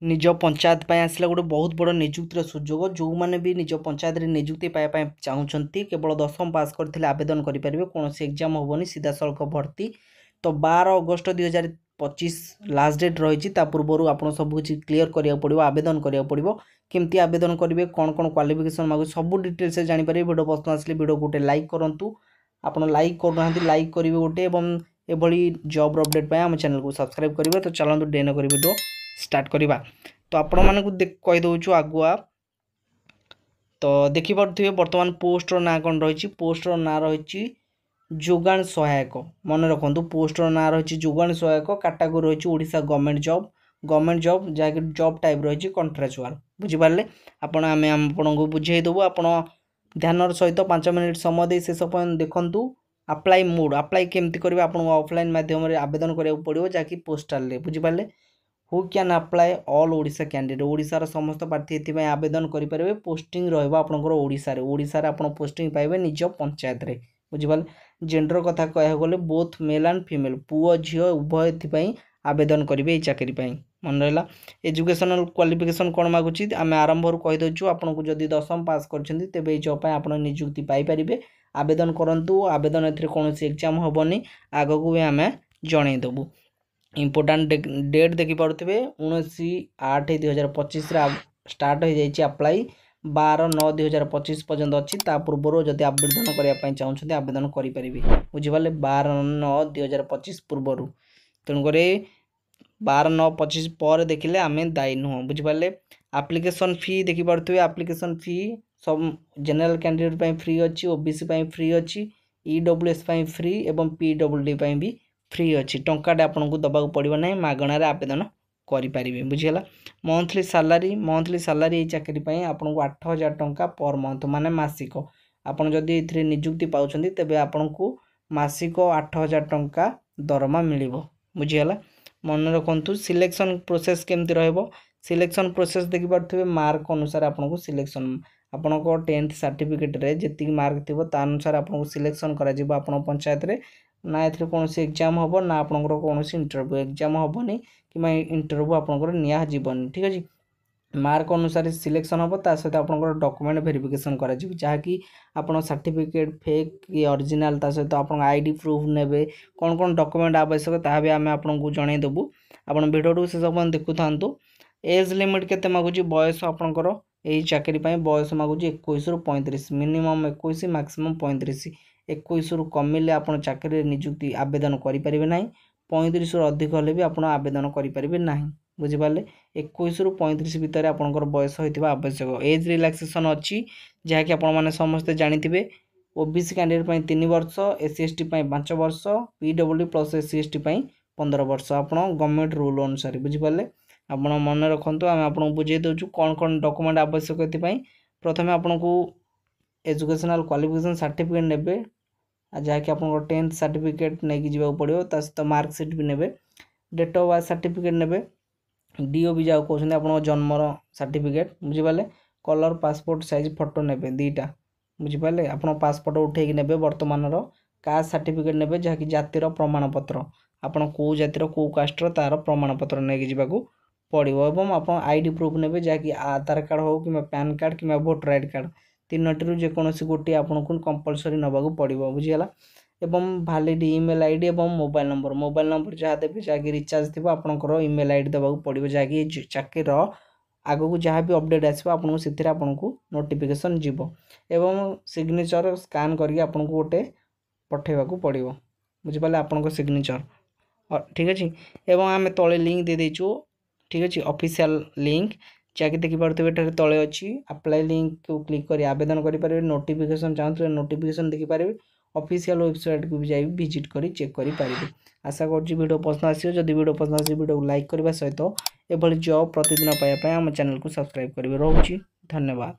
निज पंचायत पे आसला गोटे बहुत बड़ निजुक्तिर सुजोग जो मैंने भी निज पंचायत निजुक्ति पाइबा चाहूँगी केवल 10वीं पास करते आवेदन करेंगे कौन एग्जाम हेनी सीधा सड़क भर्ती। तो 12 अगस्त 2025 लास्ट डेट रही पूर्व आपड़ सब कुछ क्लीयर करा पड़ो आवेदन करा पड़ो केमती आवेदन करेंगे कौन कौन क्वालिफिकेशन मांगे सब डिटेल्स से जानीपर वीडियो पसंद आसले वीडियो गोटे लाइक करूँ आप लाइक करना लाइक करेंगे गोटे एभली जॉब अपडेट आम चैनल को सब्सक्राइब करेंगे। तो चलते डेन कर वीडियो स्टार्ट करवा। तो आपण मानक कहीदे आगुआ तो देखिपे बर्तमान पोस्टर ना कौन रही पोस्टर ना रही जोगाण सहायक मन रखु पोस्टर ना रही जोगाण सहायक कैटेगरी रही ओडिशा गवर्नमेंट जॉब जहाँकि जॉब टाइप रही कॉन्ट्रेक्चुअल बुझिपारे आपण आम आपको बुझेदेबू आप ध्यान सहित 5 मिनिट समय दे शेष पर्यंत देखूँ अप्लाई मोड अप्लाई केमती करेंगे आपको ऑफलाइन माध्यम आवेदन करा पड़ो जहाँकि पोस्टाल बुझिपारे who can apply all Odisha candidate ओडिशार समस्त प्रार्थी ये आवेदन करेंगे पोस्टिंग रहा ओडिशा आप पोस्टिंग पाइबे निज पंचायत रे बुझिपारे। जेंडर कथा कह गले बोथ मेल एंड फीमेल पुओ झील उभय एथपाई आवेदन करेंगे ये चाकरी मन रहा। एजुकेशनल क्वालिफिकेशन कौन मागुची आम आरंभ कहीदे आपको जदि 10वीं पास कर तेज ये जॉब आप निजुक्ति पाइपर आवेदन करूँ आवेदन कौन एग्जाम हेनी आग को भी आम जनईदेबू। इम्पोर्टाट डेट देखिपे 19/8/2025 स्टार्ट हो जाए अप्लाई 12/9/2025 पर्यंत अच्छी पूर्व जब आवेदन करने चाहते आवेदन करेंगे बुझिपारे 12/9/2025 पूर्वर तेणुक 12/9/25 पर देखिले आम दायी नुह बुझिपारे। आप्लिकेसन फी देखिपे आप्लिकेसन फी सब जनरल कैंडिडेट फ्री अच्छी ओबीसी फ्री अच्छी ईडब्ल्यूएस फ्री और पीडब्ल्यूडी भी फ्री अच्छी टंकाटे आपको दबा पड़ो ना मागणार आवेदन करेंगे बुझीगला। मंथली सालारी चाकरी आपको 8,000 टंका पर मंथ माने मासिक आपड़ जदि ये निजुक्ति पाँच तेज आपन को मासिक 8,000 टंका दरमा मिल बुझीगला। मन रखु सिलेक्शन प्रोसेस केमती सिलेक्शन प्रोसेस देखिपे मार्क अनुसार आपको सिलेक्शन आपण 10th सर्टिफिकेट रे जी मार्क थी अनुसार आपको सिलेक्शन करा पंचायत रे ना ये कौन एग्जाम हम ना आपंकर कौन इंटरव्यू एग्जाम हेनी कि इंटरव्यू आपंकर निया जीवन ठीक अच्छे मार्क अनुसार सिलेक्शन हम ता सहित आपंकर डॉक्यूमेंट वेरिफिकेशन करा जहाँकि आप सर्टिफिकेट फेक कि ओरिजिनल ता सहित आप आईडी प्रूफ ने कौन कौन डॉक्यूमेंट आवश्यक ता भी आम आपको जनईदेबू। आप वीडियो से सब देखु था एज लिमिट के मागुच बयस आपंकर यही चाकरी बयस मागुच 21 ରୁ 35 मिनिमम 21 मैक्सिमम 35 21 ରୁ कमिले आप चाकरी निजुक्ति आवेदन करेंगे ना 35 ରୁ अधिक हेल्ले भी आप आवेदन करेंगे ना बुझिपारे। 21 ରୁ 35 भितर आपंकर बयस होता आवश्यक एज रिलैक्सेशन अच्छी जहाँकि आपने समस्ते जानी ओबीसी कैंडिडेट 3 वर्ष एससी एसटी 5 वर्ष पीडब्ल्यूडी प्लस एससी एसटी 15 वर्ष आप गवर्नमेंट रूल अनुसार बुझिपारे। आप मन रखु आम आपको बुझे दूँ कौन कौन डॉक्यूमेंट आवश्यक ये प्रथम आपको एजुकेशनल क्वालिफिकेशन सर्टिफिकेट ने जहाँकि आप 10th सर्टिफिकेट नहीं जावाक पड़ो सहित मार्कसीट भी ने डेट ऑफ बर्थ सर्टिफिकेट ने डीओ भी जहाँ कहते आप जन्मर सर्टिफिकेट बुझिपारे। कलर पासपोर्ट साइज फोटो ने दीटा बुझिपारे आप पासपोर्ट उठे ने बर्तमान कास्ट सर्टिफिकेट ने जहाँकि जातिर प्रमाणपत्र आपड़ कौ जातिर कौ कास्टर तार प्रमाणपत्र नहीं जावाक पड़ो और आप आईडी प्रूफ ने जहाँकि आधार कार्ड हो कि पैन कार्ड कि वोटर आईडी कार्ड 3टी जेकोसी गोटे आपको कंपलसरी नवाक पड़ो बुझीगला। एवं वैलिड ईमेल आईडी और मोबाइल नंबर जहाँ देवे जहाँकि रिचार्ज थी आपंकर ईमेल आईडी देवाक पड़ो जहाँकि चाकरीर आग को जहाँ भी अपडेट आसो आपको नोटिफिकेशन जीव एवं सिग्नेचर स्कान करके आपको गोटे पठेवाक पड़ो बुझिपारे आपंक सिग्नेचर ठीक अच्छे। एवं आम तले लिंक दे देचु ठीक अच्छे ऑफिशियल लिंक जहाँकि देखिपे तले अच्छी अप्लाई लिंक को क्लिक कर आवेदन करेंगे नोटिफिकेशन चाहते नोटिफिकेशन देखिपारे ऑफिशियल वेबसाइट को भी जाए विजिट कर चेक करेंगे। आशा करुँच वीडियो पसंद आसो जब वीडियो पसंद आस वीडियो को लाइक करने सहित एभली जॉब प्रतिदिन पाइबा आम चैनल को सब्सक्राइब करेंगे। रोची धन्यवाद।